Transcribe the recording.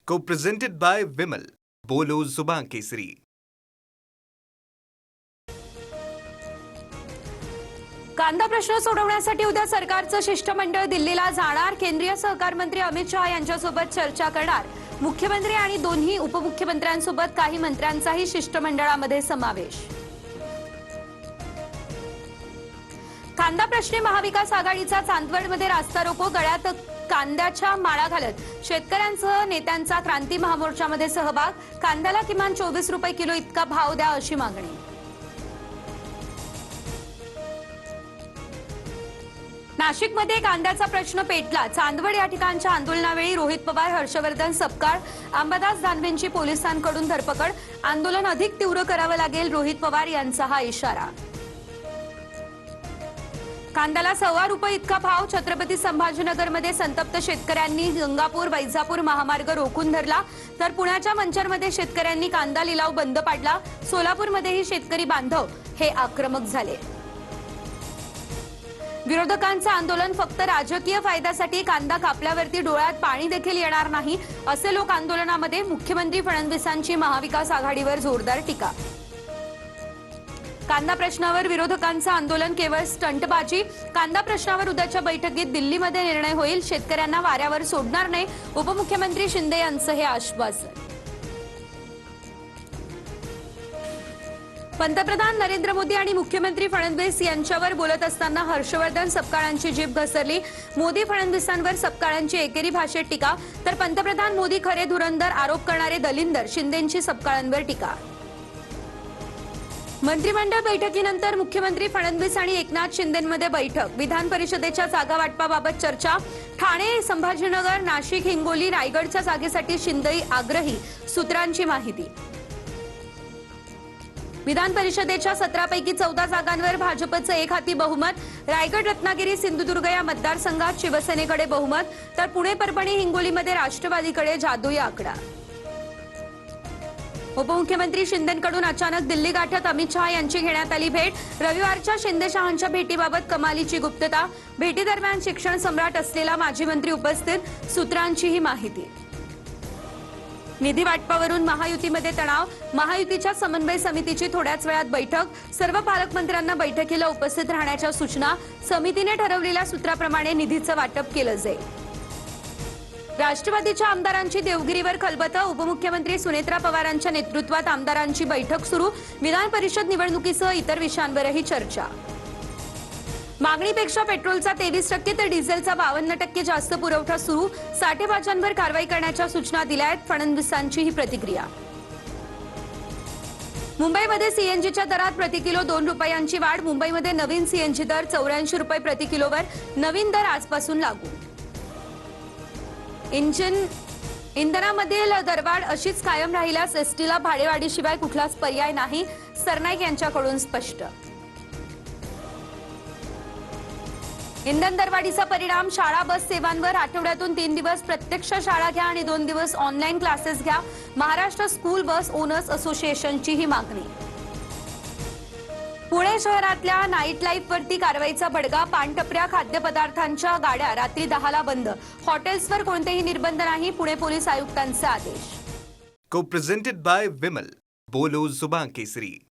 Co-presented by Vimal. बोलो जुबान केसरी. कांदा प्रश्न सोडवण्यासाठी उद्या सरकारचं शिष्टमंडळ दिल्लीला जाणार. केंद्रीय सहकार मंत्री अमित शहा यांच्यासोबत चर्चा करणार. मुख्यमंत्री आणि दोन्ही उपमुख्यमंत्र्यांसोबत काही मंत्र्यांचाही शिष्टमंडळामध्ये समावेश. कांदा प्रश्नी महाविकास आघाडीचा चांदवडमध्ये रास्ता रोको. गळ्यात कांद्याच्या माळा घालत शेतकऱ्यांसह नेत्यांचा क्रांती महामोर्चामध्ये सहभाग. कांद्याला किमान 24 रुपये किलो इतका भाव द्या अशी मागणी. नाशिकमध्ये कांद्याचा प्रश्न पेटला. चांदवड या ठिकाणच्या आंदोलनावेळी रोहित पवार, हर्षवर्धन सपकाळ, अंबादास दानवेंची पोलिसांकडून धरपकड. आंदोलन अधिक तीव्र करावं लागेल, रोहित पवार यांचा हा इशारा. कांद्याला 1.25 रुपये इतका भाव. छत्रपती संभाजीनगरमध्ये संतप्त शेतकऱ्यांनी गंगापूर वैजापूर महामार्ग रोखून धरला. तर पुण्याच्या मंचरमध्ये शेतकऱ्यांनी कांदा लिलाव बंद पाडला. सोलापूरमध्येही शेतकरी बांधव हे आक्रमक झाले. विरोधकांचं आंदोलन फक्त राजकीय फायद्यासाठी. कांदा कापल्यावरती डोळ्यात पाणी देखील येणार नाही असे लोक आंदोलनामध्ये. मुख्यमंत्री फडणवीसांची महाविकास आघाडीवर जोरदार टीका. कांदा प्रश्नावर विरोधकांचं आंदोलन केवळ स्टंटबाजी. कांदा प्रश्नावर उद्याच्या बैठकीत दिल्लीमध्ये निर्णय होईल. शेतकऱ्यांना वाऱ्यावर सोडणार नाही, उपमुख्यमंत्री शिंदे यांचं हे आश्वासन. पंतप्रधान नरेंद्र मोदी आणि मुख्यमंत्री फडणवीस यांच्यावर बोलत असताना हर्षवर्धन सपकाळांची जीभ घसरली. मोदी फडणवीसांवर सपकाळांची एकेरी भाषेत टीका. तर पंतप्रधान मोदी खरे धुरंधर, आरोप करणारे दलिंदर. शिंदेंची सपकाळांवर टीका. मंत्रिमंडळ बैठकीनंतर मुख्यमंत्री फडणवीस आणि एकनाथ शिंदेंमध्ये बैठक. विधान परिषदेच्या जागा वाटपाबाबत चर्चा. ठाणे, संभाजीनगर, नाशिक, हिंगोली, रायगडच्या जागेसाठी शिंदे आग्रही. सूत्रांची माहिती. विधान परिषदेच्या 17 पैकी 14 जागांवर भाजपचं एकहाती बहुमत. रायगड, रत्नागिरी, सिंधुदुर्ग या मतदारसंघात शिवसेनेकडे बहुमत. तर पुणे, परभणी, हिंगोलीमध्ये राष्ट्रवादीकडे जादुई आकडा. उपमुख्यमंत्री शिंदेंकडून अचानक दिल्ली गाठत अमित शहा यांची घेण्यात आली भेट. रविवारच्या शिंदे-शहांच्या भेटीबाबत कमालीची गुप्तता. भेटीदरम्यान शिक्षण सम्राट असलेला माजी मंत्री उपस्थित. सूत्रांची ही माहिती. निधी वाटपावरून महायुतीमध्ये तणाव. महायुतीच्या समन्वय समितीची थोड्याच वेळात बैठक. सर्व पालकमंत्र्यांना बैठकीला उपस्थित राहण्याच्या सूचना. समितीने ठरवलेल्या सूत्राप्रमाणे निधीचं वाटप केलं जाईल. राष्ट्रवादीच्या आमदारांची देवगिरीवर खलबतं. उपमुख्यमंत्री सुनेत्रा पवारांच्या नेतृत्वात आमदारांची बैठक सुरू. विधान परिषद निवडणुकीसह इतर विषयांवरही चर्चा. मागणीपेक्षा पेट्रोलचा 23% तर डिझेलचा 52% जास्त पुरवठा सुरू. साठेबाजांवर कारवाई करण्याच्या सूचना दिल्या आहेत. फडणवीसांची ही प्रतिक्रिया. मुंबईमध्ये सीएनजीच्या दरात प्रतिकिलो 2 रुपयांची वाढ. मुंबईमध्ये नवीन सीएनजी दर 84 रुपये प्रतिकिलोवर. नवीन दर आजपासून लागू. इंधनामधील दरवाढ अशीच कायम राहिल्यास एसटीला भाडेवाढीशिवाय कुठलाच पर्याय नाही. सरनाईक यांच्याकडून स्पष्ट. इंधन दरवाढीचा परिणाम. शाळा बस सेवांवर. आठवड्यातून 3 दिवस प्रत्यक्ष शाळा घ्या आणि 2 दिवस ऑनलाईन क्लासेस घ्या. महाराष्ट्र स्कूल बस ओनर्स असोसिएशनची ही मागणी. पुणे शहरातल्या नाईट लाईफवरती कारवाईचा बडगा. पानटपऱ्या, खाद्यपदार्थांच्या गाड्या रात्री 10ला बंद. हॉटेल्सवर कोणतेही निर्बंध नाही. पुणे पोलीस आयुक्तांचे आदेश. Co-presented by Vimal. बोलो जुबान केसरी.